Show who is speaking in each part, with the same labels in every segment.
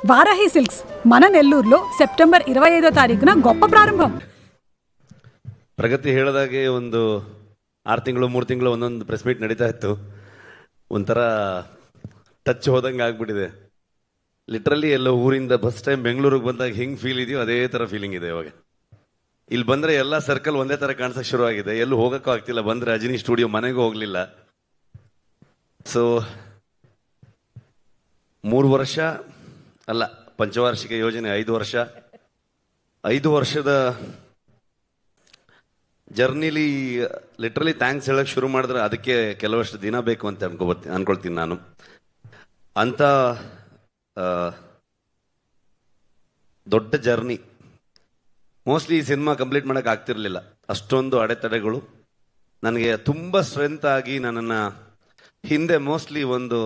Speaker 1: Varahi silks మన నెల్లూరులో September 25వ తారీఖున గొప్ప ప్రారంభం.
Speaker 2: ಪ್ರಗತಿ ಹೇಳಿದಾಗೆ ಒಂದು 6 ತಿಂಗಳು 3 ತಿಂಗಳು ಒಂದೊಂದು ಪ್ರೆಸ್ ಮೀಟ್ ನಡೀತಾ ಇತ್ತು. ಒಂಥರ ಟಚ್ ಹೋದಂಗೆ ಆಗ್ಬಿಟ್ಟಿದೆ. ಲಿಟ್ರಲಿ ಎಲ್ಲ ಊರಿಂದ ಫಸ್ಟ್ ಟೈಮ್ ಬೆಂಗಳೂರಿಗೆ ಬಂದಾಗ ಹೆಂಗ್ ಫೀಲ್ ಇದೆಯೋ ಅದೇ ತರ ಫೀಲಿಂಗ್ ಇದೆ ಇವಾಗ. ಇಲ್ಲಿ ಬಂದ್ರೆ ಎಲ್ಲ ಸರ್ಕಲ್ ಒಂದೇ ತರ ಕಾಣಿಸಕ್ ಶುರು ಆಗಿದೆ. ಎಲ್ಲೂ ಹೋಗಕ್ಕೂ ಆಗ್ತಿಲ್ಲ. ಬಂದ್ರೆ ರಜನಿ ಸ್ಟುಡಿಯೋ ಮನೆಗೂ ಹೋಗ್ಲಿಲ್ಲ. ಸೊ 3 ವರ್ಷ ಅಲ್ಲ, ಪಂಚವಾರ್ಷಿಕ ಯೋಜನೆ 5 ವರ್ಷ, 5 ವರ್ಷದ ಜರ್ನಿಲಿ ಲಿಟ್ರಲಿ ಥ್ಯಾಂಕ್ಸ್ ಹೇಳಕ್ ಶುರು ಮಾಡಿದ್ರೆ ಅದಕ್ಕೆ ಕೆಲವಷ್ಟು ದಿನ ಬೇಕು ಅಂತ ಅನ್ಕೊಳ್ತೀನಿ ನಾನು. ಅಂತ ದೊಡ್ಡ ಜರ್ನಿ ಮೋಸ್ಟ್ಲಿ ಈ ಸಿನಿಮಾ ಕಂಪ್ಲೀಟ್ ಮಾಡಕ್ ಆಗ್ತಿರ್ಲಿಲ್ಲ. ಅಷ್ಟೊಂದು ಅಡೆತಡೆಗಳು ನನಗೆ ತುಂಬಾ ಸ್ಟ್ರೆಂತ್ ಆಗಿ ನನ್ನನ್ನ ಹಿಂದೆ ಮೋಸ್ಟ್ಲಿ ಒಂದು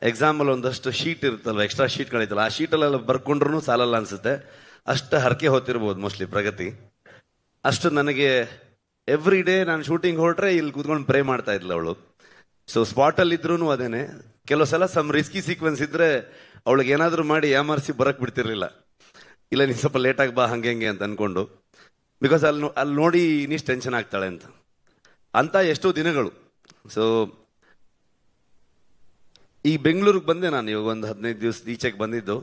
Speaker 2: ಎಕ್ಸಾಂಪಲ್ ಒಂದಷ್ಟು ಶೀಟ್ ಇರುತ್ತಲ್ವ, ಎಕ್ಸ್ಟ್ರಾ ಶೀಟ್ಗಳಿತ್ತಲ್ಲ, ಆ ಶೀಟಲ್ಲೆಲ್ಲ ಬರ್ಕೊಂಡ್ರು ಸಾಲಲ್ಲ ಅನ್ಸುತ್ತೆ. ಅಷ್ಟು ಹರಕೆ ಹೊತ್ತಿರ್ಬೋದು ಮೋಸ್ಟ್ಲಿ ಪ್ರಗತಿ. ಅಷ್ಟು ನನಗೆ ಎವ್ರಿ ಡೇ ನಾನು ಶೂಟಿಂಗ್ ಹೊರಟ್ರೆ ಇಲ್ಲಿ ಕೂತ್ಕೊಂಡು ಪ್ರೇ ಮಾಡ್ತಾ ಇದ್ಲ ಅವಳು. ಸೊ ಸ್ಪಾಟಲ್ಲಿ ಇದ್ರೂ ಅದೇನೆ. ಕೆಲವು ಸಲ ಸಮ್ ರಿಸ್ಕಿ ಸೀಕ್ವೆನ್ಸ್ ಇದ್ರೆ ಅವಳಿಗೆ ಏನಾದರೂ ಮಾಡಿ ಯಾಮಾರಿಸಿ ಬರಕ್ ಬಿಡ್ತಿರ್ಲಿಲ್ಲ. ಇಲ್ಲ ನೀನು ಸ್ವಲ್ಪ ಲೇಟಾಗಿ ಬಾ ಹಂಗೆ ಅಂತ ಅನ್ಕೊಂಡು, ಬಿಕಾಸ್ ಅಲ್ಲಿ ನೋಡಿ ಇನ್ನಿಷ್ಟು ಟೆನ್ಷನ್ ಆಗ್ತಾಳೆ ಅಂತ ಎಷ್ಟೋ ದಿನಗಳು. ಸೊ ಈ ಬೆಂಗಳೂರಿಗೆ ಬಂದೆ ನಾನು ಇವಾಗ ಒಂದು 15 ದಿವಸ ಈಚೆಗೆ ಬಂದಿದ್ದು.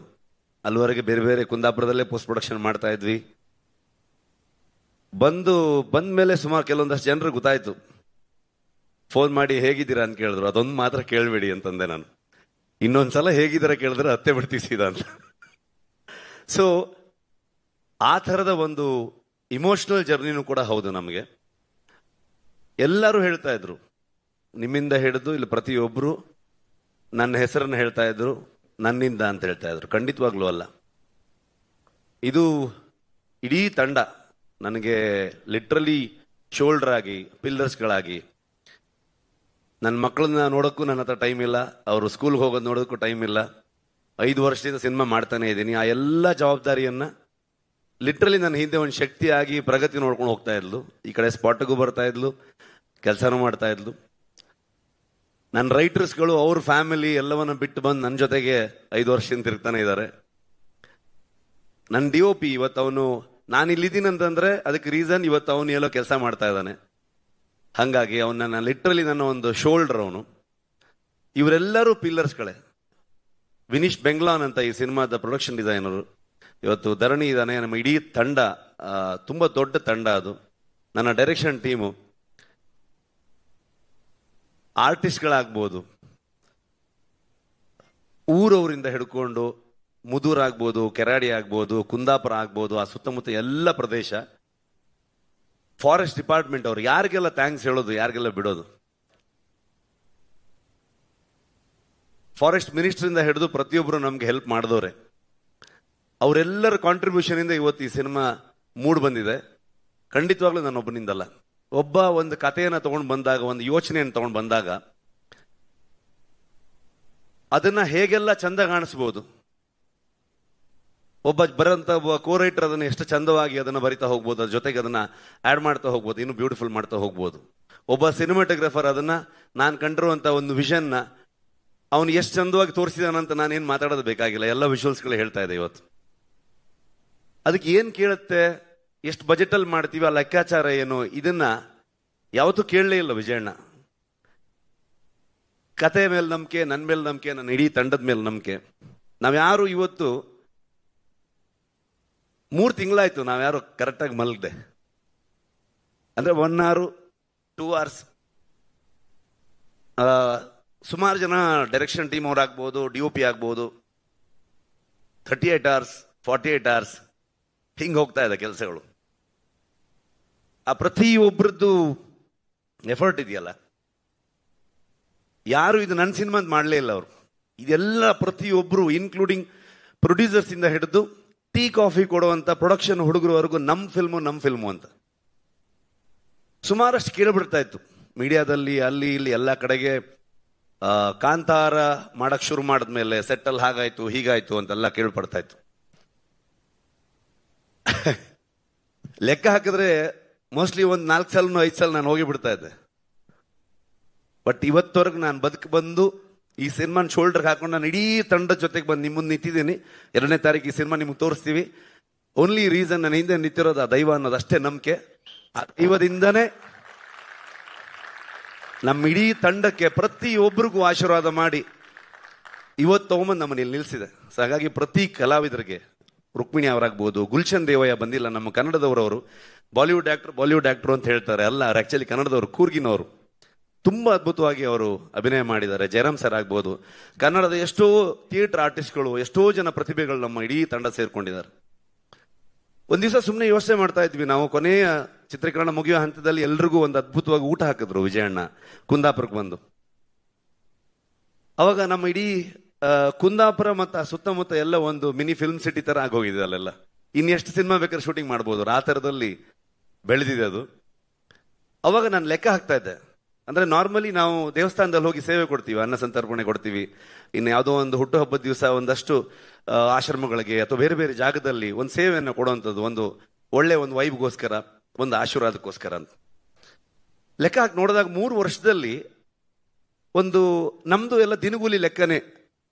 Speaker 2: ಅಲ್ಲಿವರೆಗೆ ಬೇರೆ ಬೇರೆ ಕುಂದಾಪುರದಲ್ಲೇ ಪೋಸ್ಟ್ ಪ್ರೊಡಕ್ಷನ್ ಮಾಡ್ತಾ ಇದ್ವಿ. ಬಂದ್ಮೇಲೆ ಸುಮಾರು ಕೆಲವೊಂದಷ್ಟು ಜನರು ಗೊತ್ತಾಯ್ತು. ಫೋನ್ ಮಾಡಿ ಹೇಗಿದ್ದೀರಾ ಅಂತ ಕೇಳಿದ್ರು. ಅದೊಂದು ಮಾತ್ರ ಕೇಳಬೇಡಿ ಅಂತಂದೆ ನಾನು. ಇನ್ನೊಂದ್ಸಲ ಹೇಗಿದ್ದೀರಾ ಕೇಳಿದ್ರೆ ಹತ್ತೆ ಬಿಡ್ತೀವಿ ಸೀದಾ ಅಂತ. ಸೊ ಆ ಥರದ ಒಂದು ಇಮೋಷನಲ್ ಜರ್ನಿನೂ ಕೂಡ ಹೌದು ನಮಗೆ. ಎಲ್ಲರೂ ಹೇಳ್ತಾ ಇದ್ರು, ನಿಮ್ಮಿಂದ ಹಿಡಿದು ಇಲ್ಲಿ ಪ್ರತಿಯೊಬ್ಬರು ನನ್ನ ಹೆಸರನ್ನು ಹೇಳ್ತಾ ಇದ್ರು, ನನ್ನಿಂದ ಅಂತ ಹೇಳ್ತಾ ಇದ್ರು. ಖಂಡಿತವಾಗ್ಲೂ ಅಲ್ಲ. ಇದು ಇಡೀ ತಂಡ ನನಗೆ ಲಿಟ್ರಲಿ ಶೋಲ್ಡರ್ ಆಗಿ, ಪಿಲ್ಲರ್ಸ್ಗಳಾಗಿ. ನನ್ನ ಮಕ್ಕಳನ್ನ ನೋಡೋಕ್ಕೂ ನನ್ನ ಹತ್ರ ಟೈಮ್ ಇಲ್ಲ, ಅವರು ಸ್ಕೂಲ್ಗೆ ಹೋಗೋದು ನೋಡೋದಕ್ಕೂ ಟೈಮ್ ಇಲ್ಲ. 5 ವರ್ಷದಿಂದ ಸಿನಿಮಾ ಮಾಡ್ತಾನೆ ಇದ್ದೀನಿ. ಆ ಎಲ್ಲ ಜವಾಬ್ದಾರಿಯನ್ನ ಲಿಟ್ರಲಿ ನನ್ನ ಹಿಂದೆ ಒಂದು ಶಕ್ತಿಯಾಗಿ ಪ್ರಗತಿ ನೋಡ್ಕೊಂಡು ಹೋಗ್ತಾ ಇದ್ಲು. ಈ ಕಡೆ ಸ್ಪಾಟ್ಗೂ ಬರ್ತಾ ಇದ್ಲು, ಕೆಲಸನೂ ಮಾಡ್ತಾ ಇದ್ಲು. ನನ್ನ ರೈಟರ್ಸ್ಗಳು ಅವ್ರ ಫ್ಯಾಮಿಲಿ ಎಲ್ಲವನ್ನ ಬಿಟ್ಟು ಬಂದು ನನ್ನ ಜೊತೆಗೆ 5 ವರ್ಷದಿಂದ ತಿರುಗ್ತಾನೆ ಇದ್ದಾರೆ. ನನ್ನ DOP ಇವತ್ತು ಅವನು, ನಾನು ಇಲ್ಲಿದ್ದೀನಿ ಅಂತಂದ್ರೆ ಅದಕ್ಕೆ ರೀಸನ್ ಇವತ್ತು ಅವನು ಎಲ್ಲೋ ಕೆಲಸ ಮಾಡ್ತಾ ಇದ್ದಾನೆ. ಹಂಗಾಗಿ ಅವನ ಲಿಟ್ರಲಿ ನನ್ನ ಒಂದು ಶೋಲ್ಡರ್ ಅವನು. ಇವರೆಲ್ಲರೂ ಪಿಲ್ಲರ್ಸ್ಗಳೇ. ವಿನೀಶ್ ಬೆಂಗ್ಲಾನ್ ಅಂತ ಈ ಸಿನಿಮಾದ ಪ್ರೊಡಕ್ಷನ್ ಡಿಸೈನರು. ಇವತ್ತು ಧರಣಿ ಇದ್ದಾನೆ. ನಮ್ಮ ಇಡೀ ತಂಡ ತುಂಬಾ ದೊಡ್ಡ ತಂಡ ಅದು. ನನ್ನ ಡೈರೆಕ್ಷನ್ ಟೀಮು, ಆರ್ಟಿಸ್ಟ್ಗಳಾಗ್ಬೋದು, ಊರವರಿಂದ ಹಿಡ್ಕೊಂಡು ಮುದೂರ್ ಆಗ್ಬೋದು, ಕೆರಾಡಿ ಆಗ್ಬೋದು, ಕುಂದಾಪುರ ಆಗ್ಬೋದು, ಆ ಸುತ್ತಮುತ್ತ ಎಲ್ಲ ಪ್ರದೇಶ, ಫಾರೆಸ್ಟ್ ಡಿಪಾರ್ಟ್ಮೆಂಟ್ ಅವರು, ಯಾರಿಗೆಲ್ಲ ಥ್ಯಾಂಕ್ಸ್ ಹೇಳೋದು, ಯಾರಿಗೆಲ್ಲ ಬಿಡೋದು. ಫಾರೆಸ್ಟ್ ಮಿನಿಸ್ಟರ್ ಇಂದ ಹಿಡಿದು ಪ್ರತಿಯೊಬ್ಬರು ನಮ್ಗೆ ಹೆಲ್ಪ್ ಮಾಡಿದವ್ರೆ. ಅವರೆಲ್ಲರ ಕಾಂಟ್ರಿಬ್ಯೂಷನ್ ಇಂದ ಇವತ್ತು ಈ ಸಿನಿಮಾ ಮೂಡ್ ಬಂದಿದೆ. ಖಂಡಿತವಾಗ್ಲೂ ನಾನು ಒಬ್ಬನಿಂದಲ್ಲ. ಒಬ್ಬ ಒಂದು ಕಥೆಯನ್ನ ತಗೊಂಡು ಬಂದಾಗ, ಒಂದು ಯೋಚನೆಯನ್ನು ತಗೊಂಡು ಬಂದಾಗ ಅದನ್ನ ಹೇಗೆಲ್ಲ ಚಂದ ಕಾಣಿಸ್ಬೋದು. ಬರಂತ ಒಬ್ಬ ಕೋ ರೈಟರ್ ಅದನ್ನ ಎಷ್ಟು ಚಂದವಾಗಿ ಅದನ್ನ ಬರಿತಾ ಹೋಗ್ಬೋದು, ಅದ್ರ ಜೊತೆಗೆ ಅದನ್ನ ಆಡ್ ಮಾಡ್ತಾ ಹೋಗ್ಬೋದು, ಇನ್ನು ಬ್ಯೂಟಿಫುಲ್ ಮಾಡ್ತಾ ಹೋಗ್ಬೋದು. ಒಬ್ಬ ಸಿನಿಮಾಟೋಗ್ರಫರ್ ಅದನ್ನ ನಾನು ಕಂಡಿರುವಂತ ಒಂದು ವಿಷನ್ನ ಅವನು ಎಷ್ಟು ಚಂದವಾಗಿ ತೋರಿಸಿದಾನಂತ ನಾನೇನು ಮಾತಾಡೋದು ಬೇಕಾಗಿಲ್ಲ. ಎಲ್ಲ ವಿಜುವಲ್ಸ್ಗಳು ಹೇಳ್ತಾ ಇದೆ ಇವತ್ತು. ಅದಕ್ಕೆ ಏನ್ ಕೇಳುತ್ತೆ, ಎಷ್ಟು ಬಜೆಟ್ ಅಲ್ಲಿ ಮಾಡ್ತೀವಿ, ಆ ಲೆಕ್ಕಾಚಾರ ಏನು, ಇದನ್ನ ಯಾವತ್ತೂ ಕೇಳಲೇ ಇಲ್ಲ ವಿಜಯಣ್ಣ. ಕತೆ ಮೇಲೆ ನಂಬಿಕೆ, ನನ್ನ ಮೇಲೆ ನಂಬಿಕೆ, ನನ್ನ ಇಡೀ ತಂಡದ ಮೇಲೆ ನಂಬಿಕೆ. ನಾವ್ಯಾರು ಇವತ್ತು 3 ತಿಂಗಳಾಯ್ತು ನಾವ್ಯಾರು ಕರೆಕ್ಟಾಗಿ ಮಲಗದೆ. ಅಂದ್ರೆ 1 hour 2 hours. ಸುಮಾರು ಜನ ಡೈರೆಕ್ಷನ್ ಟೀಮ್ ಅವ್ರು ಆಗ್ಬೋದು, DOP ಆಗ್ಬೋದು, 38 hours 48 hours ಹಿಂಗೆ ಹೋಗ್ತಾ ಇದೆ ಕೆಲಸಗಳು. ಆ ಪ್ರತಿಯೊಬ್ಬರದ್ದು ಎಫರ್ಟ್ ಇದೆಯಲ್ಲ, ಯಾರು ಇದು ನನ್ನ ಸಿನಿಮಾ ಅಂತ ಮಾಡಲೇ ಇಲ್ಲ ಅವರು. ಇದೆಲ್ಲ ಪ್ರತಿಯೊಬ್ಬರು, ಇನ್ಕ್ಲೂಡಿಂಗ್ ಪ್ರೊಡ್ಯೂಸರ್ಸ್ ಇಂದ ಹಿಡಿದು ಟೀ ಕಾಫಿ ಕೊಡುವಂತ ಪ್ರೊಡಕ್ಷನ್ ಹುಡುಗರವರೆಗೂ ನಮ್ಮ ಫಿಲ್ಮು ಅಂತ ಸುಮಾರಷ್ಟು ಕೇಳಿಬಿಡ್ತಾ ಇತ್ತು ಮೀಡಿಯಾದಲ್ಲಿ, ಅಲ್ಲಿ ಇಲ್ಲಿ ಎಲ್ಲ ಕಡೆಗೆ. ಕಾಂತಾರ ಮಾಡಕ್ ಶುರು ಮಾಡಿದ್ಮೇಲೆ ಸೆಟ್ಟಲ್ ಹಾಗಾಯ್ತು ಹೀಗಾಯ್ತು ಅಂತೆಲ್ಲ ಕೇಳ್ಪಡ್ತಾ ಇತ್ತು. ಲೆಕ್ಕ ಹಾಕಿದ್ರೆ ಮೋಸ್ಟ್ಲಿ ಒಂದು 4 ಸಲ 5 ಸಲ ನಾನು ಹೋಗಿ ಬಿಡ್ತಾ ಇದ್ದೆ. ಬಟ್ ಇವತ್ತವರೆಗೂ ನಾನು ಬಂದು ಈ ಸಿನಿಮಾನ ಶೋಲ್ಡರ್ಗೆ ಹಾಕೊಂಡು ನಾನು ಇಡೀ ತಂಡದ ಜೊತೆಗೆ ಬಂದು ನಿಮ್ಮ ಮುಂದೆ ನಿಂತಿದ್ದೀನಿ. 2ನೇ ತಾರೀಕು ಈ ಸಿನಿಮಾ ನಿಮ್ಗೆ ತೋರಿಸ್ತೀವಿ. ಓನ್ಲಿ ರೀಸನ್ ನನ್ನ ಹಿಂದೆ ನಿಂತಿರೋದು ಆ ದೈವ ಅನ್ನೋದು ಅಷ್ಟೇ ನಂಬಿಕೆ. ಆ ದೈವದಿಂದನೇ ನಮ್ಮ ಇಡೀ ತಂಡಕ್ಕೆ ಪ್ರತಿಯೊಬ್ಬರಿಗೂ ಆಶೀರ್ವಾದ ಮಾಡಿ ಇವತ್ತು ತಗೊಂಬಂದು ನಮ್ಮಲ್ಲಿ ನಿಲ್ಲಿಸಿದೆ. ಸೊ ಹಾಗಾಗಿ ಪ್ರತಿ ಕಲಾವಿದರಿಗೆ, ರುಕ್ಮಿಣಿ ಅವರಾಗ್ಬೋದು, ಗುಲ್ಶನ್ ದೇವಯ್ಯ ಬಂದಿಲ್ಲ, ನಮ್ಮ ಕನ್ನಡದವರವರು, ಬಾಲಿವುಡ್ ಆಕ್ಟರ್ ಅಂತ ಹೇಳ್ತಾರೆ, ಅಲ್ಲ ಅವ್ರು ಆಕ್ಚುಲಿ ಕನ್ನಡದವರು, ಕೂರ್ಗಿನವರು. ತುಂಬಾ ಅದ್ಭುತವಾಗಿ ಅವರು ಅಭಿನಯ ಮಾಡಿದ್ದಾರೆ. ಜಯರಾಮ್ ಸರ್ ಆಗ್ಬೋದು, ಕನ್ನಡದ ಎಷ್ಟೋ ಥಿಯೇಟರ್ ಆರ್ಟಿಸ್ಟ್ಗಳು, ಎಷ್ಟೋ ಜನ ಪ್ರತಿಭೆಗಳು ನಮ್ಮ ಇಡೀ ತಂಡ ಸೇರ್ಕೊಂಡಿದ್ದಾರೆ. ಒಂದ್ ದಿವಸ ಸುಮ್ಮನೆ ಯೋಚನೆ ಮಾಡ್ತಾ ಇದ್ವಿ ನಾವು, ಕೊನೆಯ ಚಿತ್ರೀಕರಣ ಮುಗಿಯೋ ಹಂತದಲ್ಲಿ ಎಲ್ರಿಗೂ ಒಂದು ಅದ್ಭುತವಾಗಿ ಊಟ ಹಾಕಿದ್ರು ವಿಜಯಣ್ಣ ಕುಂದಾಪುರಕ್ಕೆ ಬಂದು. ಅವಾಗ ನಮ್ಮ ಇಡೀ ಕುಂದಾಪುರ ಮತ್ತು ಸುತ್ತಮುತ್ತ ಎಲ್ಲ ಒಂದು ಮಿನಿ ಫಿಲ್ಮ್ ಸಿಟಿ ತರ ಆಗೋಗಿದೆ. ಅಲ್ಲೆಲ್ಲ ಇನ್ನೆಷ್ಟು ಸಿನಿಮಾ ಬೇಕಾದ್ರೆ ಶೂಟಿಂಗ್ ಮಾಡ್ಬೋದು, ಆ ಥರದಲ್ಲಿ ಬೆಳೆದಿದೆ ಅದು. ಅವಾಗ ನಾನು ಲೆಕ್ಕ ಹಾಕ್ತಾ ಇದ್ದೆ, ಅಂದ್ರೆ ನಾರ್ಮಲಿ ನಾವು ದೇವಸ್ಥಾನದಲ್ಲಿ ಹೋಗಿ ಸೇವೆ ಕೊಡ್ತೀವಿ, ಅನ್ನ ಸಂತರ್ಪಣೆ ಕೊಡ್ತೀವಿ, ಇನ್ನು ಯಾವುದೋ ಒಂದು ಹುಟ್ಟುಹಬ್ಬದ ದಿವಸ ಒಂದಷ್ಟು ಆಶ್ರಮಗಳಿಗೆ ಅಥವಾ ಬೇರೆ ಬೇರೆ ಜಾಗದಲ್ಲಿ ಒಂದು ಸೇವೆಯನ್ನು ಕೊಡುವಂಥದ್ದು, ಒಂದು ಒಳ್ಳೆ ಒಂದು ವೈಬ್ಗೋಸ್ಕರ, ಒಂದು ಆಶೀರ್ವಾದಕ್ಕೋಸ್ಕರ ಅಂತ. ಲೆಕ್ಕ ಹಾಕಿ ನೋಡಿದಾಗ 3 ವರ್ಷದಲ್ಲಿ ಒಂದು ನಮ್ದು ಎಲ್ಲ ದಿನಗೂಲಿ ಲೆಕ್ಕನೇ.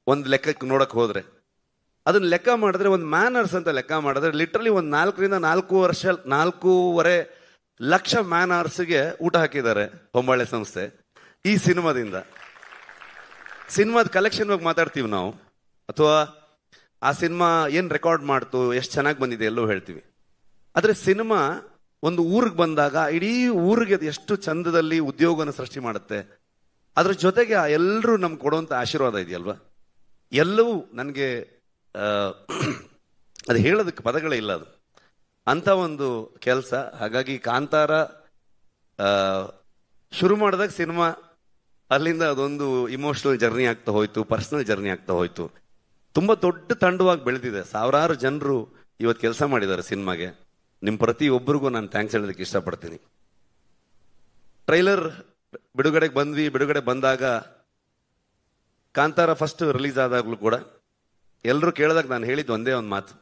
Speaker 2: ಒಂದು ಲೆಕ್ಕಕ್ಕೆ ನೋಡಕ್ ಹೋದ್ರೆ ಅದನ್ನ ಲೆಕ್ಕ ಮಾಡಿದ್ರೆ, ಒಂದು ಮ್ಯಾನರ್ಸ್ ಅಂತ ಲೆಕ್ಕ ಮಾಡಿದ್ರೆ ಲಿಟ್ರಲಿ ಒಂದು 4ರಿಂದ 4.5 ಲಕ್ಷ ಮ್ಯಾನರ್ಸ್ಗೆ ಊಟ ಹಾಕಿದ್ದಾರೆ ಹೊಂಬಾಳೆ ಸಂಸ್ಥೆ ಈ ಸಿನಿಮಾದಿಂದ. ಸಿನಿಮಾದ ಕಲೆಕ್ಷನ್ ಬಗ್ಗೆ ಮಾತಾಡ್ತೀವಿ ನಾವು, ಅಥವಾ ಆ ಸಿನಿಮಾ ಏನ್ ರೆಕಾರ್ಡ್ ಮಾಡ್ತು, ಎಷ್ಟು ಚೆನ್ನಾಗಿ ಬಂದಿದೆ ಎಲ್ಲೋ ಹೇಳ್ತೀವಿ. ಆದ್ರೆ ಸಿನಿಮಾ ಒಂದು ಊರಿಗೆ ಬಂದಾಗ ಇಡೀ ಊರಿಗೆ ಅದು ಎಷ್ಟು ಚಂದದಲ್ಲಿ ಉದ್ಯೋಗನ ಸೃಷ್ಟಿ ಮಾಡುತ್ತೆ. ಅದ್ರ ಜೊತೆಗೆ ಎಲ್ಲರೂ ನಮ್ಗೆ ಕೊಡುವಂತ ಆಶೀರ್ವಾದ ಇದೆಯಲ್ವಾ, ಎಲ್ಲವೂ ನನಗೆ ಅದು ಹೇಳೋದಕ್ಕೆ ಪದಗಳೇ ಇಲ್ಲ. ಅದು ಅಂತ ಒಂದು ಕೆಲಸ. ಹಾಗಾಗಿ ಕಾಂತಾರ ಶುರು ಮಾಡಿದಾಗ ಸಿನಿಮಾ ಅಲ್ಲಿಂದ ಅದೊಂದು ಇಮೋಷನಲ್ ಜರ್ನಿ ಆಗ್ತಾ ಹೋಯ್ತು, ಪರ್ಸನಲ್ ಜರ್ನಿ ಆಗ್ತಾ ಹೋಯ್ತು. ತುಂಬಾ ದೊಡ್ಡ ತಂಡವಾಗಿ ಬೆಳೆದಿದೆ. 1000 ಜನರು ಇವತ್ತು ಕೆಲಸ ಮಾಡಿದ್ದಾರೆ ಸಿನಿಮಾಗೆ. ನಿಮ್ ಪ್ರತಿಯೊಬ್ಬರಿಗೂ ನಾನು ಥ್ಯಾಂಕ್ಸ್ ಹೇಳೋದಕ್ಕೆ ಇಷ್ಟಪಡ್ತೀನಿ. ಟ್ರೈಲರ್ ಬಿಡುಗಡೆ ಬಂದಾಗ, ಕಾಂತಾರ ಫಸ್ಟ್ ರಿಲೀಸ್ ಆದಾಗ್ಲೂ ಕೂಡ ಎಲ್ಲರೂ ಕೇಳಿದಾಗ ನಾನು ಹೇಳಿದ್ದು ಒಂದೇ ಒಂದು ಮಾತು,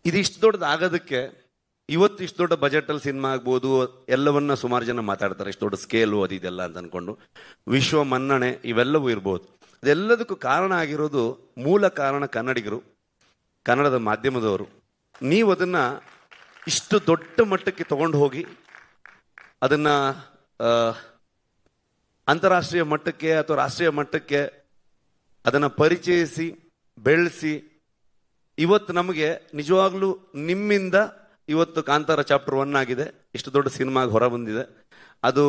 Speaker 2: ಇದು ಇಷ್ಟು ದೊಡ್ಡದು ಆಗೋದಕ್ಕೆ, ಇವತ್ತು ಇಷ್ಟು ದೊಡ್ಡ ಬಜೆಟ್ ಅಲ್ಲಿ ಸಿನಿಮಾ ಆಗ್ಬೋದು, ಎಲ್ಲವನ್ನ ಸುಮಾರು ಜನ ಮಾತಾಡ್ತಾರೆ, ಇಷ್ಟು ದೊಡ್ಡ ಸ್ಕೇಲು ಅದಿದೆಲ್ಲ ಅಂತ ಅನ್ಕೊಂಡು, ವಿಶ್ವ ಮನ್ನಣೆ ಇವೆಲ್ಲವೂ ಇರ್ಬೋದು. ಅದೆಲ್ಲದಕ್ಕೂ ಕಾರಣ ಆಗಿರೋದು, ಮೂಲ ಕಾರಣ ಕನ್ನಡಿಗರು, ಕನ್ನಡದ ಮಾಧ್ಯಮದವರು. ನೀವು ಅದನ್ನ ಇಷ್ಟು ದೊಡ್ಡ ಮಟ್ಟಕ್ಕೆ ತಗೊಂಡು ಹೋಗಿ ಅದನ್ನ ಅಂತಾರಾಷ್ಟ್ರೀಯ ಮಟ್ಟಕ್ಕೆ ಅಥವಾ ರಾಷ್ಟ್ರೀಯ ಮಟ್ಟಕ್ಕೆ ಅದನ್ನ ಪರಿಚಯಿಸಿ ಬೆಳೆಸಿ, ಇವತ್ತು ನಮಗೆ ನಿಜವಾಗ್ಲೂ ನಿಮ್ಮಿಂದ ಇವತ್ತು ಕಾಂತಾರ ಚಾಪ್ಟರ್ 1 ಆಗಿದೆ, ಇಷ್ಟು ದೊಡ್ಡ ಸಿನಿಮಾಗೆ ಹೊರ ಬಂದಿದೆ. ಅದು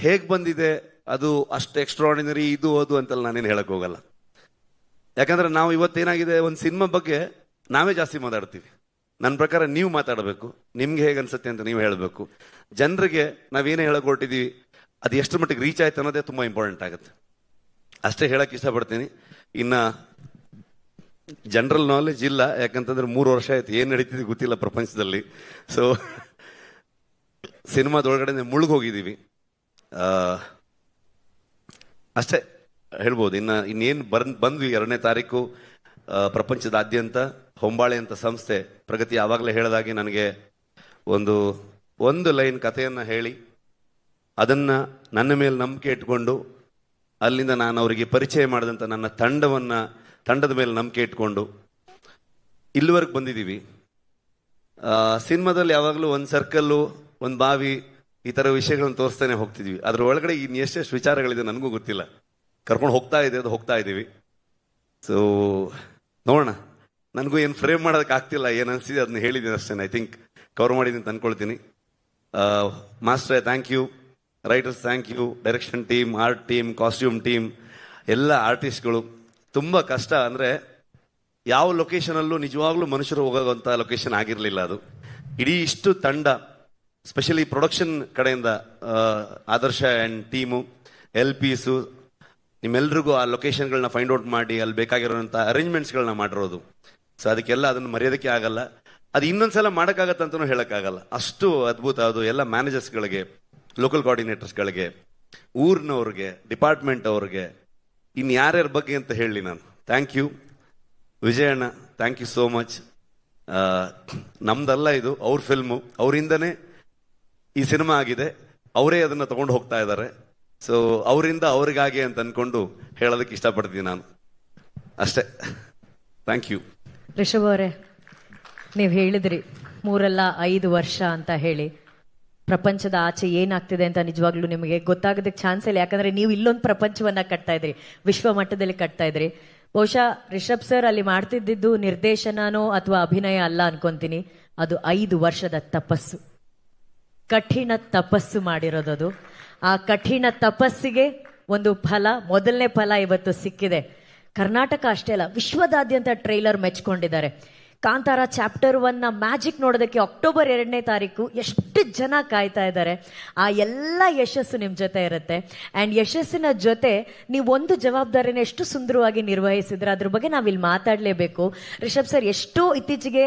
Speaker 2: ಹೇಗ್ ಬಂದಿದೆ, ಅದು ಅಷ್ಟು ಎಕ್ಸ್ಟ್ರಾರ್ಡಿನರಿ ಇದು ಅದು ಅಂತೆಲ್ಲ ನಾನೇನು ಹೇಳಕ್ ಹೋಗಲ್ಲ. ಯಾಕಂದ್ರೆ ನಾವು ಇವತ್ತೇನಾಗಿದೆ, ಒಂದು ಸಿನಿಮಾ ಬಗ್ಗೆ ನಾವೇ ಜಾಸ್ತಿ ಮಾತಾಡ್ತೀವಿ. ನನ್ನ ಪ್ರಕಾರ ನೀವು ಮಾತಾಡಬೇಕು, ನಿಮ್ಗೆ ಹೇಗೆ ಅನ್ಸುತ್ತೆ ಅಂತ ನೀವು ಹೇಳಬೇಕು. ಜನರಿಗೆ ನಾವೇನೇ ಹೇಳಕ್ ಹೊರಟಿದೀವಿ ಅದು ಎಷ್ಟು ಮಟ್ಟಿಗೆ ರೀಚ್ ಆಯ್ತು ಅನ್ನೋದೇ ತುಂಬಾ ಇಂಪಾರ್ಟೆಂಟ್ ಆಗುತ್ತೆ. ಅಷ್ಟೇ ಹೇಳಕ್ ಇಷ್ಟಪಡ್ತೀನಿ. ಇನ್ನ ಜನರಲ್ ನಾಲೆಜ್ ಇಲ್ಲ, ಯಾಕಂತಂದ್ರೆ 3 ವರ್ಷ ಆಯ್ತು, ಏನ್ ನಡೀತಿದೆ ಗೊತ್ತಿಲ್ಲ ಪ್ರಪಂಚದಲ್ಲಿ. ಸೊ ಸಿನಿಮಾದೊಳಗಡೆ ಮುಳುಗೋಗಿದ್ದೀವಿ, ಅಷ್ಟೇ ಹೇಳ್ಬೋದು. ಇನ್ನೇನು ಬಂದ್ವಿ 2ನೇ ತಾರೀಕು ಪ್ರಪಂಚದಾದ್ಯಂತ ಹೊಂಬಾಳೆ ಅಂತ ಸಂಸ್ಥೆ ಪ್ರಗತಿ ಆವಾಗಲೇ ಹೇಳಿದಾಗೆ ನನಗೆ ಒಂದು ಲೈನ್ ಕಥೆಯನ್ನ ಹೇಳಿ ಅದನ್ನ ನನ್ನ ಮೇಲೆ ನಂಬಿಕೆ ಇಟ್ಕೊಂಡು, ಅಲ್ಲಿಂದ ನಾನು ಅವರಿಗೆ ಪರಿಚಯ ಮಾಡಿದಂಥ ನನ್ನ ತಂಡದ ಮೇಲೆ ನಂಬಿಕೆ ಇಟ್ಕೊಂಡು ಇಲ್ಲಿವರೆಗೆ ಬಂದಿದ್ದೀವಿ. ಸಿನಿಮಾದಲ್ಲಿ ಯಾವಾಗಲೂ ಒಂದು ಸರ್ಕಲ್ಲು, ಒಂದು ಬಾವಿ, ಈ ಥರ ವಿಷಯಗಳನ್ನು ತೋರಿಸ್ತಾನೆ ಹೋಗ್ತಿದ್ವಿ. ಅದ್ರ ಒಳಗಡೆ ಇನ್ನು ಎಷ್ಟೆಷ್ಟು ವಿಚಾರಗಳಿದೆ ನನಗೂ ಗೊತ್ತಿಲ್ಲ. ಕರ್ಕೊಂಡು ಹೋಗ್ತಾ ಇದ್ದೀವಿ. ಸೊ ನೋಡೋಣ. ನನಗೂ ಏನು ಫ್ರೇಮ್ ಮಾಡೋದಕ್ಕೆ ಆಗ್ತಿಲ್ಲ, ಏನು ಅನಿಸಿದೆ ಅದನ್ನ ಹೇಳಿದ್ದೀನಿ ಅಷ್ಟೇ. ಐ ಥಿಂಕ್ ಕವರ್ ಮಾಡಿದ್ದೀನಿ ಅಂತ ಅನ್ಕೊಳ್ತೀನಿ. ಮಾಸ್ಟ್ರೇ thank you, writers thank you, direction team, art team, costume team, ಎಲ್ಲ ಆರ್ಟಿಸ್ಟ್ಗಳು. ತುಂಬ ಕಷ್ಟ. ಅಂದರೆ ಯಾವ ಲೊಕೇಶನಲ್ಲೂ ನಿಜವಾಗ್ಲೂ ಮನುಷ್ಯರು ಹೋಗೋಂಥ ಲೊಕೇಶನ್ ಆಗಿರಲಿಲ್ಲ ಅದು. ಇಡೀ ಇಷ್ಟು ತಂಡ, ಸ್ಪೆಷಲಿ ಪ್ರೊಡಕ್ಷನ್ ಕಡೆಯಿಂದ ಆದರ್ಶ ಆ್ಯಂಡ್ ಟೀಮು, LPಸು, ನಿಮ್ಮೆಲ್ರಿಗೂ ಆ ಲೊಕೇಶನ್ಗಳನ್ನ ಫೈಂಡ್ ಔಟ್ ಮಾಡಿ ಅಲ್ಲಿ ಬೇಕಾಗಿರೋಂಥ ಅರೇಂಜ್ಮೆಂಟ್ಸ್ಗಳನ್ನ ಮಾಡಿರೋದು. ಸೊ ಅದಕ್ಕೆಲ್ಲ ಅದನ್ನು ಮರೆಯೋದಕ್ಕೆ ಆಗಲ್ಲ. ಅದು ಇನ್ನೊಂದ್ಸಲ ಮಾಡೋಕ್ಕಾಗತ್ತಂತನೂ ಹೇಳೋಕ್ಕಾಗಲ್ಲ, ಅಷ್ಟು ಅದ್ಭುತ ಅದು. ಎಲ್ಲ ಮ್ಯಾನೇಜರ್ಸ್ಗಳಿಗೆ, ಲೋಕಲ್ ಕೋಆರ್ಡಿನೇಟರ್ಸ್ಗಳಿಗೆ, ಊರಿನವ್ರಿಗೆ, ಡಿಪಾರ್ಟ್ಮೆಂಟ್ ಅವ್ರಿಗೆ, ಇನ್ನು ಯಾರ್ಯಾರ ಬಗ್ಗೆ ಅಂತ ಹೇಳಿ ನಾನು. ಥ್ಯಾಂಕ್ ಯು ವಿಜಯಣ್ಣ, ಥ್ಯಾಂಕ್ ಯು ಸೋ ಮಚ್. ನಮ್ದಲ್ಲ ಇದು, ಅವ್ರ ಫಿಲ್ಮು, ಅವರಿಂದನೇ ಈ ಸಿನಿಮಾ ಆಗಿದೆ, ಅವರೇ ಅದನ್ನು ತಗೊಂಡು ಹೋಗ್ತಾ ಇದ್ದಾರೆ. ಸೊ ಅವರಿಂದ ಅವ್ರಿಗಾಗಿ ಅಂತ ಅನ್ಕೊಂಡು ಹೇಳೋದಕ್ಕೆ ಇಷ್ಟಪಡ್ತೀನಿ ನಾನು ಅಷ್ಟೇ. Thank you.
Speaker 3: ರಿಷಬ್ ಅವರೇ, ನೀವು ಹೇಳಿದ್ರಿ 3-5 ವರ್ಷ ಅಂತ ಹೇಳಿ. ಪ್ರಪಂಚದ ಆಚೆ ಏನಾಗ್ತಿದೆ ಅಂತ ನಿಜವಾಗ್ಲೂ ನಿಮಗೆ ಗೊತ್ತಾಗೋದಕ್ಕೆ ಚಾನ್ಸ್ ಇಲ್ಲ. ಯಾಕಂದ್ರೆ ನೀವು ಇಲ್ಲೊಂದು ಪ್ರಪಂಚವನ್ನ ಕಟ್ತಾ ಇದ್ರಿ, ವಿಶ್ವ ಮಟ್ಟದಲ್ಲಿ ಕಟ್ತಾ ಇದ್ರಿ. ಬಹುಶಃ ರಿಷಬ್ ಸರ್ ಅಲ್ಲಿ ಮಾಡ್ತಿದ್ದು ನಿರ್ದೇಶನನೋ ಅಥವಾ ಅಭಿನಯ ಅಲ್ಲ ಅನ್ಕೊಂತೀನಿ. ಅದು 5 ವರ್ಷದ ತಪಸ್ಸು, ಕಠಿಣ ತಪಸ್ಸು ಮಾಡಿರೋದದು. ಆ ಕಠಿಣ ತಪಸ್ಸಿಗೆ ಒಂದು ಫಲ, ಮೊದಲನೇ ಫಲ ಇವತ್ತು ಸಿಕ್ಕಿದೆ. ಕರ್ನಾಟಕ ಅಷ್ಟೇ ಅಲ್ಲ, ವಿಶ್ವದಾದ್ಯಂತ ಟ್ರೈಲರ್ ಮೆಚ್ಕೊಂಡಿದ್ದಾರೆ. ಕಾಂತಾರ ಚಾಪ್ಟರ್ 1 ಮ್ಯಾಜಿಕ್ ನೋಡೋದಕ್ಕೆ ಅಕ್ಟೋಬರ್ 2ನೇ ತಾರೀಕು ಎಷ್ಟು ಜನ ಕಾಯ್ತಾ ಇದ್ದಾರೆ. ಆ ಎಲ್ಲ ಯಶಸ್ಸು ನಿಮ್ಮ ಜೊತೆ ಇರುತ್ತೆ. ಆ್ಯಂಡ್ ಯಶಸ್ಸಿನ ಜೊತೆ ನೀವು ಒಂದು ಜವಾಬ್ದಾರಿನ ಎಷ್ಟು ಸುಂದರವಾಗಿ ನಿರ್ವಹಿಸಿದ್ರೆ ಅದ್ರ ಬಗ್ಗೆ ನಾವಿಲ್ಲಿ ಮಾತಾಡಲೇಬೇಕು. ರಿಷಬ್ ಸರ್, ಎಷ್ಟೋ ಇತ್ತೀಚೆಗೆ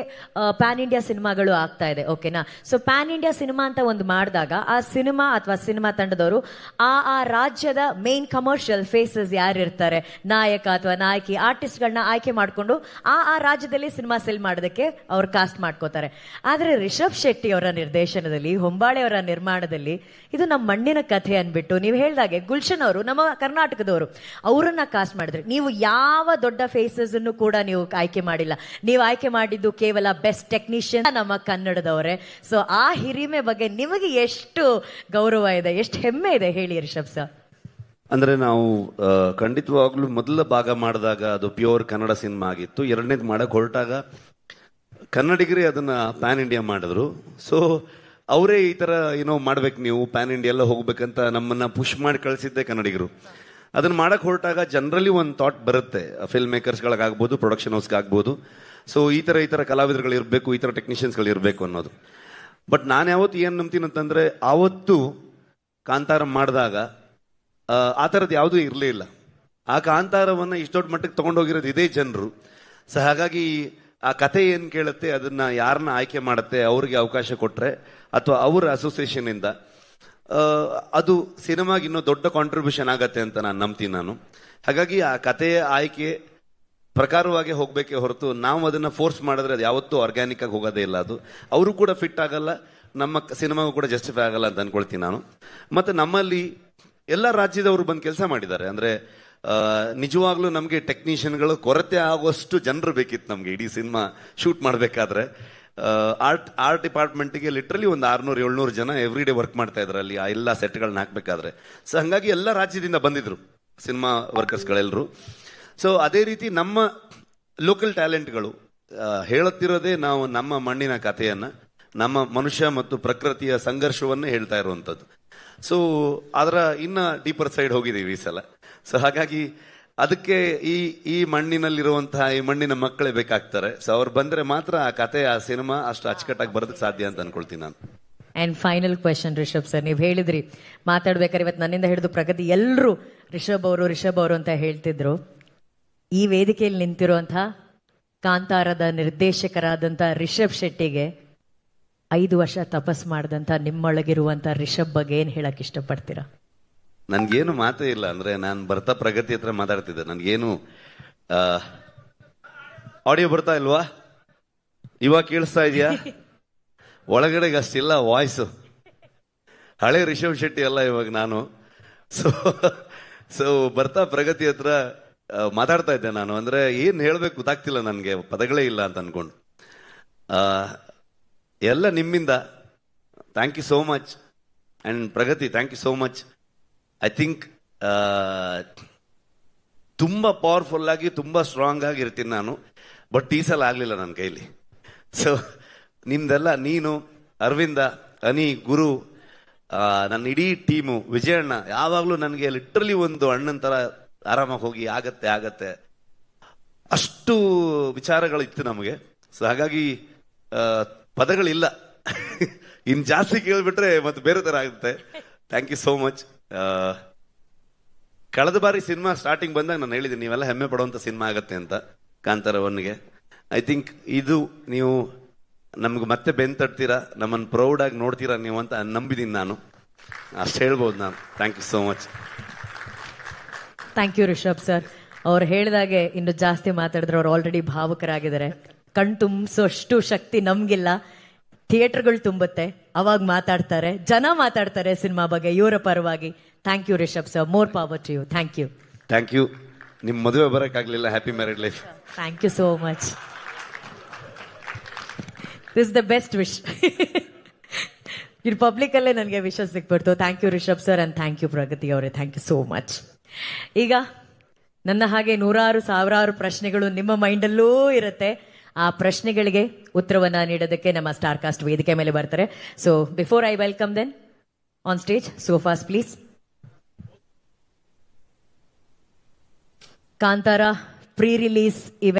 Speaker 3: ಪ್ಯಾನ್ ಇಂಡಿಯಾ ಸಿನಿಮಾಗಳು ಆಗ್ತಾ ಇದೆ, ಓಕೆನಾ? ಸೊ ಪ್ಯಾನ್ ಇಂಡಿಯಾ ಸಿನಿಮಾ ಅಂತ ಒಂದು ಮಾಡಿದಾಗ ಆ ಸಿನಿಮಾ ಅಥವಾ ಸಿನಿಮಾ ತಂಡದವರು ಆ ರಾಜ್ಯದ ಮೇನ್ ಕಮರ್ಷಿಯಲ್ ಫೇಸಸ್ ಯಾರಿರ್ತಾರೆ, ನಾಯಕ ಅಥವಾ ನಾಯಕಿ, ಆರ್ಟಿಸ್ಟ್ಗಳನ್ನ ಆಯ್ಕೆ ಮಾಡಿಕೊಂಡು ಆ ರಾಜ್ಯದಲ್ಲಿ ಸಿನಿಮಾ ಸೆಲ್ ಮಾಡೋದಕ್ಕೆ ಅವ್ರು ಕಾಸ್ಟ್ ಮಾಡ್ಕೋತಾರೆ. ಆದ್ರೆ ರಿಷಬ್ ಶೆಟ್ಟಿ ಅವರ ನಿರ್ದೇಶನದಲ್ಲಿ, ಹೊಂಬಾಳೆ ಅವರ ನಿರ್ಮಾಣದಲ್ಲಿ ಇದು ನಮ್ಮ ಮಣ್ಣಿನ ಕಥೆ ಅನ್ಬಿಟ್ಟು ನೀವು ಹೇಳ್ದಾಗೆ ಗುಲ್ಶನ್ ಅವರು ನಮ್ಮ ಕರ್ನಾಟಕದವರು, ಅವರನ್ನ ಕಾಸ್ಟ್ ಮಾಡಿದ್ರೆ. ನೀವು ಯಾವ ದೊಡ್ಡ ಫೇಸಸ್ ಅನ್ನು ಕೂಡ ನೀವು ಆಯ್ಕೆ ಮಾಡಿಲ್ಲ. ನೀವು ಆಯ್ಕೆ ಮಾಡಿದ್ದು ಕೇವಲ ಬೆಸ್ಟ್ ಟೆಕ್ನಿಷಿಯನ್ ನಮ್ಮ ಕನ್ನಡದವರೇ. ಸೊ ಆ ಹಿರಿಮೆ ಬಗ್ಗೆ ನಿಮಗೆ ಎಷ್ಟು ಗೌರವ ಇದೆ, ಎಷ್ಟು ಹೆಮ್ಮೆ ಇದೆ ಹೇಳಿ ರಿಷಬ್ ಸರ್.
Speaker 2: ಅಂದ್ರೆ ನಾವು ಖಂಡಿತವಾಗ್ಲೂ ಮೊದಲ ಭಾಗ ಮಾಡಿದಾಗ ಅದು ಪ್ಯೂರ್ ಕನ್ನಡ ಸಿನಿಮಾ ಆಗಿತ್ತು. ಎರಡನೇದು ಮಾಡಕ್ ಹೊರಟಾಗ ಕನ್ನಡಿಗರೇ ಅದನ್ನ ಪ್ಯಾನ್ ಇಂಡಿಯಾ ಮಾಡಿದ್ರು. ಸೊ ಅವರೇ ಈ ತರ ಏನೋ ಮಾಡ್ಬೇಕು, ನೀವು ಪ್ಯಾನ್ ಇಂಡಿಯಾ ಎಲ್ಲ ಹೋಗ್ಬೇಕಂತ ನಮ್ಮನ್ನ ಪುಷ್ ಮಾಡಿ ಕಳಿಸಿದ್ದೆ ಕನ್ನಡಿಗರು. ಅದನ್ನ ಮಾಡಕ್ ಹೊರಟಾಗ ಜನರಲಿ ಒಂದು ಥಾಟ್ ಬರುತ್ತೆ, ಫಿಲ್ಮ್ ಮೇಕರ್ಸ್ಗಳಾಗ್ಬೋದು, ಪ್ರೊಡಕ್ಷನ್ ಹೌಸ್ಗಾಗ್ಬೋದು. ಸೊ ಈ ತರ ಕಲಾವಿದರುಗಳು ಇರಬೇಕು, ಈ ತರ ಟೆಕ್ನಿಷಿಯನ್ಸ್ಗಳು ಇರಬೇಕು ಅನ್ನೋದು. ಬಟ್ ನಾನು ಯಾವತ್ತು ಏನ್ ನಂಬ್ತೀನಿ ಅಂತಂದ್ರೆ, ಆವತ್ತು ಕಾಂತಾರ ಮಾಡಿದಾಗ ಆ ಥರದ್ದು ಯಾವುದೂ ಇರಲೇ ಇಲ್ಲ. ಆ ಕಾಂತಾರವನ್ನ ಇಷ್ಟು ದೊಡ್ಡ ಮಟ್ಟಕ್ಕೆ ತಗೊಂಡೋಗಿರೋದು ಇದೇ ಜನರು. ಸೊ ಹಾಗಾಗಿ ಆ ಕತೆ ಏನ್ ಕೇಳುತ್ತೆ, ಅದನ್ನ ಯಾರನ್ನ ಆಯ್ಕೆ ಮಾಡುತ್ತೆ, ಅವ್ರಿಗೆ ಅವಕಾಶ ಕೊಟ್ರೆ ಅಥವಾ ಅವರ ಅಸೋಸಿಯೇಷನ್ ಇಂದ ಅದು ಸಿನಿಮಾಗೆ ಇನ್ನೂ ದೊಡ್ಡ ಕಾಂಟ್ರಿಬ್ಯೂಷನ್ ಆಗತ್ತೆ ಅಂತ ನಾನು ನಂಬ್ತೀನಿ ನಾನು. ಹಾಗಾಗಿ ಆ ಕಥೆಯ ಆಯ್ಕೆ ಪ್ರಕಾರವಾಗಿ ಹೋಗ್ಬೇಕೇ ಹೊರತು ನಾವು ಅದನ್ನ ಫೋರ್ಸ್ ಮಾಡಿದ್ರೆ ಅದು ಯಾವತ್ತೂ ಆರ್ಗ್ಯಾನಿಕ್ ಆಗಿ ಹೋಗೋದೇ ಇಲ್ಲ. ಅದು ಅವರು ಕೂಡ ಫಿಟ್ ಆಗಲ್ಲ, ನಮ್ಮ ಸಿನಿಮಾಗೂ ಕೂಡ ಜಸ್ಟಿಫೈ ಆಗಲ್ಲ ಅಂತ ಅನ್ಕೊಳ್ತೀನಿ ನಾನು. ಮತ್ತೆ ನಮ್ಮಲ್ಲಿ ಎಲ್ಲ ರಾಜ್ಯದವರು ಬಂದು ಕೆಲಸ ಮಾಡಿದ್ದಾರೆ. ಅಂದ್ರೆ ನಿಜವಾಗ್ಲೂ ನಮಗೆ ಟೆಕ್ನಿಷಿಯನ್ಗಳು ಕೊರತೆ ಆಗುವಷ್ಟು ಜನರು ಬೇಕಿತ್ತು ನಮ್ಗೆ ಇಡೀ ಸಿನಿಮಾ ಶೂಟ್ ಮಾಡಬೇಕಾದ್ರೆ. ಆರ್ಟ್ ಡಿಪಾರ್ಟ್ಮೆಂಟ್ಗೆ ಲಿಟ್ರಲಿ ಒಂದು 600-700 ಜನ ಎವ್ರಿ ಡೇ ವರ್ಕ್ ಮಾಡ್ತಾ ಇದ್ರು ಅಲ್ಲಿ ಆ ಎಲ್ಲ ಸೆಟ್ಗಳನ್ನ ಹಾಕ್ಬೇಕಾದ್ರೆ. ಸೊ ಹಂಗಾಗಿ ಎಲ್ಲ ರಾಜ್ಯದಿಂದ ಬಂದಿದ್ರು ಸಿನಿಮಾ ವರ್ಕರ್ಸ್ಗಳೆಲ್ಲರೂ. ಸೊ ಅದೇ ರೀತಿ ನಮ್ಮ ಲೋಕಲ್ ಟ್ಯಾಲೆಂಟ್ಗಳು ಹೇಳುತ್ತಿರೋದೇ ನಾವು ನಮ್ಮ ಮಣ್ಣಿನ ಕಥೆಯನ್ನ, ನಮ್ಮ ಮನುಷ್ಯ ಮತ್ತು ಪ್ರಕೃತಿಯ ಸಂಘರ್ಷವನ್ನೇ ಹೇಳ್ತಾ ಇರುವಂಥದ್ದು. ಸೊ ಅದರ ಇನ್ನ ಡೀಪರ್ ಸೈಡ್ ಹೋಗಿದ್ದೀವಿ ಈ ಸಲ. ಸೊ ಹಾಗಾಗಿ ಅದಕ್ಕೆ ಈ ಮಣ್ಣಿನಲ್ಲಿರುವಂತಹ ಈ ಮಣ್ಣಿನ ಮಕ್ಕಳೇ ಬೇಕಾಗ್ತಾರೆ. ಸೊ ಅವ್ರು ಬಂದ್ರೆ ಮಾತ್ರ ಆ ಕತೆ, ಆ ಸಿನಿಮಾ ಅಷ್ಟು ಅಚ್ಚುಕಟ್ಟಾಗಿ ಬರೋದಕ್ಕೆ ಸಾಧ್ಯ ಅಂತ ಅನ್ಕೊಳ್ತೀನಿ ನಾನು.
Speaker 3: And final question Rishabh sir, ನೀವು ಹೇಳಿದ್ರಿ ಮಾತಾಡ್ಬೇಕಾದ್ರೆ ಇವತ್ತು ನನ್ನಿಂದ ಹಿಡಿದು ಪ್ರಗತಿ ಎಲ್ಲರೂ ರಿಷಬ್ ಅವರು ಅಂತ ಹೇಳ್ತಿದ್ರು. ಈ ವೇದಿಕೆಯಲ್ಲಿ ನಿಂತಿರುವಂತಹ ಕಾಂತಾರದ ನಿರ್ದೇಶಕರಾದಂಥ ರಿಷಬ್ ಶೆಟ್ಟಿಗೆ 5 ವರ್ಷ ತಪಸ್ ಮಾಡಿದಂಥ ನಿಮ್ಮೊಳಗಿರುವಂಥ ರಿಷಬ್ ಬಗ್ಗೆ ಏನ್ ಹೇಳಕ್ ಇಷ್ಟಪಡ್ತೀರಾ?
Speaker 2: ನನ್ಗೇನು ಮಾತೇ ಇಲ್ಲ. ಅಂದ್ರೆ ನಾನು ಬರ್ತಾ ಪ್ರಗತಿ ಹತ್ರ ಮಾತಾಡ್ತಿದ್ದೆ, ನನ್ಗೇನು ಆಡಿಯೋ ಬರ್ತಾ ಇಲ್ವಾ? ಇವಾಗ ಕೇಳಿಸ್ತಾ ಇದೆಯಾ? ಒಳಗಡೆಗೆ ಅಷ್ಟಿಲ್ಲ ವಾಯ್ಸು. ಹಳೆ ರಿಷಬ್ ಶೆಟ್ಟಿ ಅಲ್ಲ ಇವಾಗ ನಾನು. ಸೊ ಬರ್ತಾ ಪ್ರಗತಿ ಹತ್ರ ಮಾತಾಡ್ತಾ ಇದ್ದೆ ನಾನು. ಅಂದ್ರೆ ಏನ್ ಹೇಳ್ಬೇಕು ಗೊತ್ತಾಗ್ತಿಲ್ಲ ನನ್ಗೆ, ಪದಗಳೇ ಇಲ್ಲ ಅಂತ ಅನ್ಕೊಂಡು. ಎಲ್ಲ ನಿಮ್ಮಿಂದ. Thank you so much. And Pragati, thank you so much. I think ತುಂಬಾ ಪವರ್ಫುಲ್ ಆಗಿ ತುಂಬಾ ಸ್ಟ್ರಾಂಗ್ ಆಗಿ ಇರ್ತೀನಿ ನಾನು. ಬಟ್ ಈ ಸಲ ಆಗ್ಲಿಲ್ಲ ನನ್ನ ಕೈಲಿ. ಸೊ ನಿಮ್ದೆಲ್ಲ, ನೀನು, ಅರವಿಂದ, ಅನಿ, ಗುರು, ನನ್ನ ಇಡೀ ಟೀಮು, ವಿಜಯಣ್ಣ ಯಾವಾಗ್ಲೂ ನನಗೆ ಲಿಟ್ರಲಿ ಒಂದು ಅಣ್ಣನ ತರ ಆರಾಮಾಗಿ ಹೋಗಿ ಆಗತ್ತೆ ಅಷ್ಟು ವಿಚಾರಗಳಿತ್ತು ನಮಗೆ. ಸೊ ಹಾಗಾಗಿ ಪದಗಳಿಲ್ಲ. ಇನ್ ಜಾಸ್ತಿ ಕೇಳ್ಬಿಟ್ರೆ ಮತ್ತೆ ಬೇರೆ ತರ ಆಗುತ್ತೆ. Thank you so much. ಕಳೆದ ಬಾರಿ ಸಿನಿಮಾ ಸ್ಟಾರ್ಟಿಂಗ್ ಬಂದಾಗ ನಾನು ಹೇಳಿದ್ದೀನಿ, ನೀವೆಲ್ಲ ಹೆಮ್ಮೆ ಪಡುವಂತ ಸಿನಿಮಾ ಆಗತ್ತೆ ಅಂತ ಕಾಂತಾರ 1ಗೆ. ಐ ಥಿಂಕ್ ಇದು ನೀವು ನಮ್ಗೆ ಮತ್ತೆ ಬೆಂತಡ್ತೀರಾ, ನಮ್ಮನ್ನು ಪ್ರೌಡ್ ಆಗಿ ನೋಡ್ತೀರಾ ನೀವು ಅಂತ ನಂಬಿದ್ದೀನಿ ನಾನು. ಅಷ್ಟು ಹೇಳ್ಬೋದು ನಾನು. Thank you so much.
Speaker 3: Thank you Rishab sir. ಅವ್ರು ಹೇಳಿದಾಗೆ ಇನ್ನು ಜಾಸ್ತಿ ಮಾತಾಡಿದ್ರೆ ಅವ್ರು ಆಲ್ರೆಡಿ ಭಾವುಕರಾಗಿದ್ದಾರೆ. ಕಣ್ ತುಂಬಿಸೋಷ್ಟು ಶಕ್ತಿ ನಮ್ಗಿಲ್ಲ. ಥಿಯೇಟರ್ಗಳು ತುಂಬುತ್ತೆ, ಅವಾಗ ಮಾತಾಡ್ತಾರೆ, ಜನ ಮಾತಾಡ್ತಾರೆ ಸಿನಿಮಾ ಬಗ್ಗೆ ಇವರ ಪರವಾಗಿ. Thank you Rishab sir, more power to you. Thank you.
Speaker 2: Thank you. ನಿಮ್ ಮದುವೆ ಬರಕ್ಕಾಗ್ಲಿಲ್ಲ. Happy married life.
Speaker 3: Thank you so much. This the best wish. ಇದು ಪಬ್ಲಿಕ್ ಅಲ್ಲೇ ನನಗೆ ವಿಶಸ್ ಸಿಕ್ಬಿಡ್ತು. Thank you Rishab sir and thank you Pragati ಅವರೇ. Thank you so much. ಈಗ ನನ್ನ ಹಾಗೆ ನೂರಾರು ಸಾವಿರಾರು ಪ್ರಶ್ನೆಗಳು ನಿಮ್ಮ ಮೈಂಡಲ್ಲೂ ಇರುತ್ತೆ. ಆ ಪ್ರಶ್ನೆಗಳಿಗೆ ಉತ್ತರವನ್ನ ನೀಡೋದಕ್ಕೆ ನಮ್ಮ ಸ್ಟಾರ್ ಕಾಸ್ಟ್ ವೇದಿಕೆ ಮೇಲೆ ಬರ್ತಾರೆ. So before I welcome them on stage, sofas please. Kantara pre release event